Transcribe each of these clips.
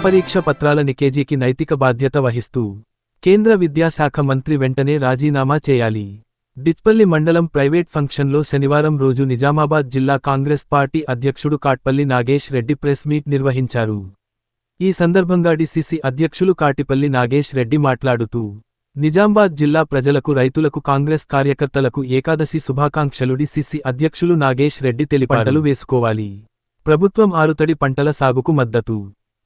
పరీక్ష పత్రాల లీకేజీకి నైతిక బాధ్యత వహిస్తూ కేంద్ర విద్యాశాఖ మంత్రి వెంటనే రాజీనామా చేయాలి. డిచ్పల్లి మండలం ప్రైవేట్ ఫంక్షన్లో శనివారం రోజు నిజామాబాద్ జిల్లా కాంగ్రెస్ పార్టీ అధ్యక్షుడు కాట్పల్లి నాగేష్ రెడ్డి ప్రెస్ మీట్ నిర్వహించారు. ఈ సందర్భంగా డిసిసి అధ్యక్షులు కాటిపల్లి నాగేష్ రెడ్డి మాట్లాడుతూ నిజామాబాద్ జిల్లా ప్రజలకు, రైతులకు, కాంగ్రెస్ కార్యకర్తలకు ఏకాదశి శుభాకాంక్షలు. డిసిసి అధ్యక్షులు నాగేష్ రెడ్డి తెలిపారు. వేసుకోవాలి. ప్రభుత్వం ఆరుతడి పంటల సాగుకు మద్దతు.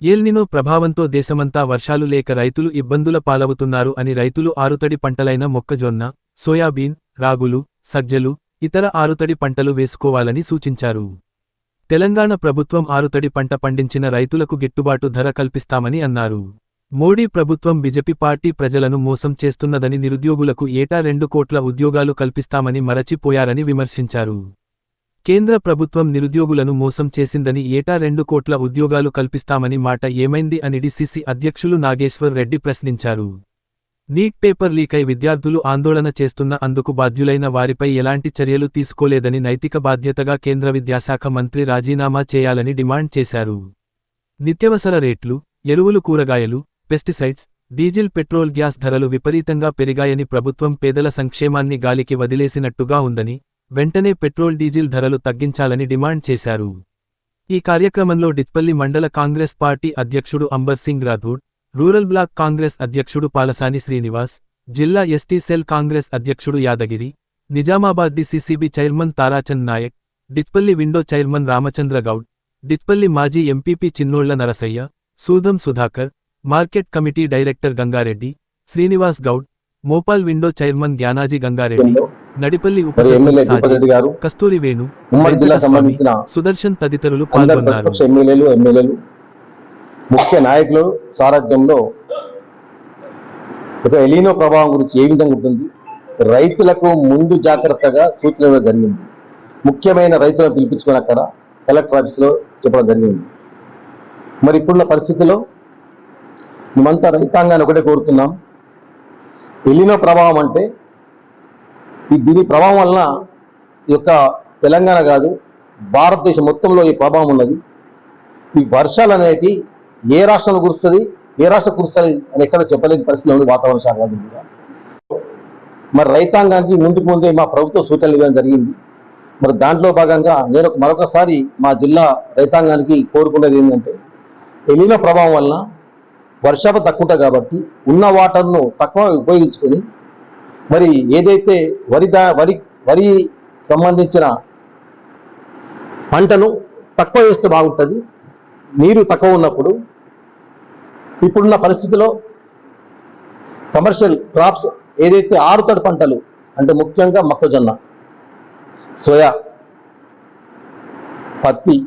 ఎల్నినో ప్రభావంతో దేశమంతా వర్షాలు లేక రైతులు ఇబ్బందుల పాలవుతున్నారు అని రైతులు ఆరుతడి పంటలైన మొక్కజొన్న, సోయాబీన్, రాగులు, సజ్జలు, ఇతర ఆరుతడి పంటలు వేసుకోవాలని సూచించారు. తెలంగాణ ప్రభుత్వం ఆరుతడి పంట పండించిన రైతులకు గిట్టుబాటు ధర కల్పిస్తామని అన్నారు. మోడీ ప్రభుత్వం బీజేపీ పార్టీ ప్రజలను మోసం చేస్తున్నదని, నిరుద్యోగులకు ఏటా 2 కోట్ల ఉద్యోగాలు కల్పిస్తామని మరచిపోయారని విమర్శించారు. కేంద్ర ప్రభుత్వం నిరుద్యోగులను మోసం చేసిందని, ఏటా 2 కోట్ల ఉద్యోగాలు కల్పిస్తామని మాట ఏమైంది అని డిసిసి అధ్యక్షులు నాగేశ్వర్ రెడ్డి ప్రశ్నించారు. నీట్ పేపర్ లీకై విద్యార్థులు ఆందోళన చేస్తున్న అందుకు బాధ్యులైన వారిపై ఎలాంటి చర్యలు తీసుకోలేదని, నైతిక బాధ్యతగా కేంద్ర విద్యాశాఖ మంత్రి రాజీనామా చేయాలని డిమాండ్ చేశారు. నిత్యవసర రేట్లు, ఎరువులు, కూరగాయలు, పెస్టిసైడ్స్, డీజిల్, పెట్రోల్, గ్యాస్ ధరలు విపరీతంగా పెరిగాయని, ప్రభుత్వం పేదల సంక్షేమాన్ని గాలికి వదిలేసినట్టుగా ఉందని, వెంటనే పెట్రోల్, డీజిల్ ధరలు తగ్గించాలని డిమాండ్ చేశారు. ఈ కార్యక్రమంలో డిచ్పల్లి మండల కాంగ్రెస్ పార్టీ అధ్యక్షుడు అంబర్ సింగ్ రాథోడ్, రూరల్ బ్లాక్ కాంగ్రెస్ అధ్యక్షుడు పాలసాని శ్రీనివాస్, జిల్లా ఎస్టీ సెల్ కాంగ్రెస్ అధ్యక్షుడు Yadagiri, Nizamabad DCCB chairman Tarachand Naik, Dichpally window chairman Ramachandra Goud, Dichpally మాజీ MPP Chinnolla Narasaiah, Sudam Sudhakar, market committee director Gangareddy, Srinivas Goud, Mopal window chairman Gnanaji Gangareddy, Nadipalli ఉప సర్పంచ్ కస్తూరి వేణు, సుదర్శన్ తదితరులు పాల్గొన్నారు. ముఖ్య నాయకులు సారథ్యంలో ఒక ఎలీనో ప్రభావం గురించి ఏ విధంగా ఉంటుంది, రైతులకు ముందు జాగ్రత్తగా సూచన ఇవ్వడం జరిగింది. ముఖ్యమైన రైతులను పిలిపించుకొని అక్కడ కలెక్టర్ ఆఫీస్లో చెప్పడం జరిగింది. మరి ఇప్పుడున్న పరిస్థితిలో మేమంతా రైతాంగాన్ని ఒకటే కోరుతున్నాం. ఎలీనో ప్రభావం అంటే దీని ప్రభావం వలన ఈ యొక్క తెలంగాణ కాదు, భారతదేశం మొత్తంలో ఈ ప్రభావం ఉన్నది. ఈ వర్షాలు అనేటి ఏ రాష్ట్రంలో కురుస్తుంది, ఏ రాష్ట్రం కురుస్తుంది అని ఎక్కడ చెప్పలేని పరిస్థితిలో ఉంది వాతావరణ శాఖ కూడా. మరి రైతాంగానికి ముందే మా ప్రభుత్వం సూచనలు ఇవ్వడం జరిగింది. మరి దాంట్లో భాగంగా నేను మరొకసారి మా జిల్లా రైతాంగానికి కోరుకునేది ఏంటంటే, ఎలీనో ప్రభావం వలన వర్షాలు తక్కువ ఉంటాయి కాబట్టి ఉన్న వాటర్ను తక్కువ ఉపయోగించుకొని మరి ఏదైతే వరి సంబంధించిన పంటను తక్కువ వేస్తే బాగుంటుంది. నీరు తక్కువ ఉన్నప్పుడు ఇప్పుడున్న పరిస్థితిలో కమర్షియల్ క్రాప్స్ ఏదైతే ఆరుతడి పంటలు అంటే ముఖ్యంగా మొక్కజొన్న, సోయా, పత్తి,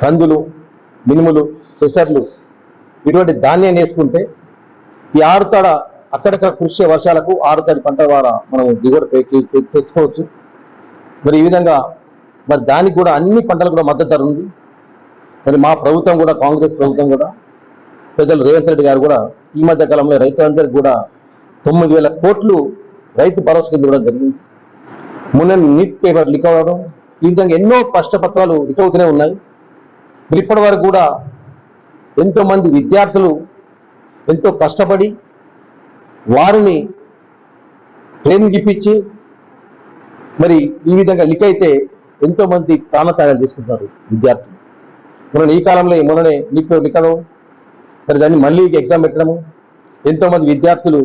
కందులు, మినుములు, పెసర్లు ఇటువంటి ధాన్యాన్ని వేసుకుంటే ఈ ఆరుతడ అక్కడక్కడ కురిసే వర్షాలకు ఆరుతడి పంట ద్వారా మనం దిగుబడి తెచ్చుకోవచ్చు. మరి ఈ విధంగా మరి దానికి కూడా అన్ని పంటలకు కూడా మద్దతు ధర ఉంది. మరి మా ప్రభుత్వం కూడా, కాంగ్రెస్ ప్రభుత్వం కూడా, పెద్దలు రేవంత్ రెడ్డి గారు కూడా ఈ మధ్య కాలంలో రైతులందరికీ కూడా 9,000 కోట్లు రైతు భరోసా కింద ఇవ్వడం జరిగింది. మొన్న నీట్ పేపర్ లీక్ అవ్వడం, ఈ విధంగా ఎన్నో కష్టపత్రాలు లీక్ అవుతూనే ఉన్నాయి. మరి ఇప్పటి వరకు కూడా ఎంతోమంది విద్యార్థులు ఎంతో కష్టపడి వారిని ట్రైనింగ్ ఇప్పించి మరి ఈ విధంగా లీక్ అయితే ఎంతోమంది ప్రాణత్యాగాలు చేసుకుంటున్నారు విద్యార్థులు. మనం ఈ కాలంలో మొన్ననే లీక్ అవ్వడం, మరి దాన్ని మళ్ళీ ఎగ్జామ్ పెట్టడము, ఎంతోమంది విద్యార్థులు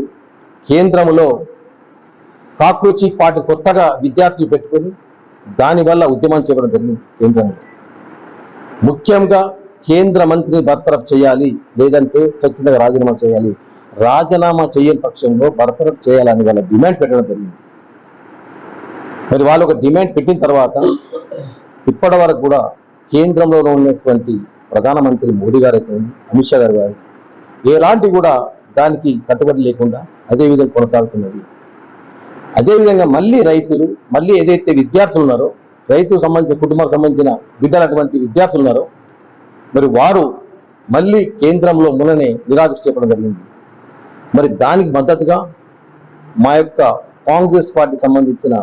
కేంద్రంలో కాక్రోచి పార్టీ కొత్తగా విద్యార్థులు పెట్టుకొని దానివల్ల ఉద్యమం చేయడం జరిగింది. కేంద్రంలో ముఖ్యంగా కేంద్ర మంత్రిని బర్తరఫ్ చేయాలి, లేదంటే ఖచ్చితంగా రాజీనామా చేయాలి. రాజీనామా చేయని పక్షంలో బర్తరఫ్ చేయాలని వాళ్ళ డిమాండ్ పెట్టడం జరిగింది. మరి వాళ్ళు ఒక డిమాండ్ పెట్టిన తర్వాత ఇప్పటి వరకు కూడా కేంద్రంలో ఉన్నటువంటి ప్రధానమంత్రి మోడీ గారు అయితే, అమిత్ షా గారు ఎలాంటి కూడా దానికి కట్టుబడి లేకుండా అదే విధంగా కొనసాగుతున్నది. అదేవిధంగా మళ్ళీ రైతులు, మళ్ళీ ఏదైతే విద్యార్థులు ఉన్నారో, రైతుకు సంబంధించిన కుటుంబాలకు సంబంధించిన బిడ్డలు అటువంటి విద్యార్థులు ఉన్నారో, మరి వారు మళ్ళీ కేంద్రంలో మొన్ననే నిరాదృష్టి చెప్పడం జరిగింది. మరి దానికి మద్దతుగా మా యొక్క కాంగ్రెస్ పార్టీకి సంబంధించిన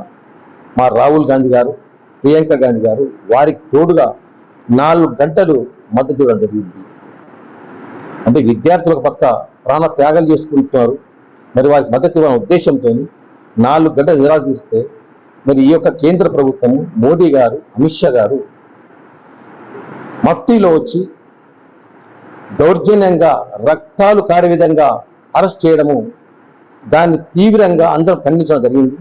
మా రాహుల్ గాంధీ గారు, ప్రియాంక గాంధీ గారు వారికి తోడుగా 4 గంటలు మద్దతు ఇవ్వడం జరిగింది. అంటే విద్యార్థులు ఒక పక్క ప్రాణ త్యాగాలు చేసుకుంటున్నారు, మరి వారికి మద్దతు ఇవ్వని ఉద్దేశంతో 4 గంటలు నిరాదీస్తే మరి ఈ యొక్క కేంద్ర ప్రభుత్వం మోడీ గారు, అమిత్ షా గారు మఫ్టీలో వచ్చి దౌర్జన్యంగా రక్తాలు కారే విధంగా అరెస్ట్ చేయడము, దాన్ని తీవ్రంగా అందరం ఖండించడం జరిగింది.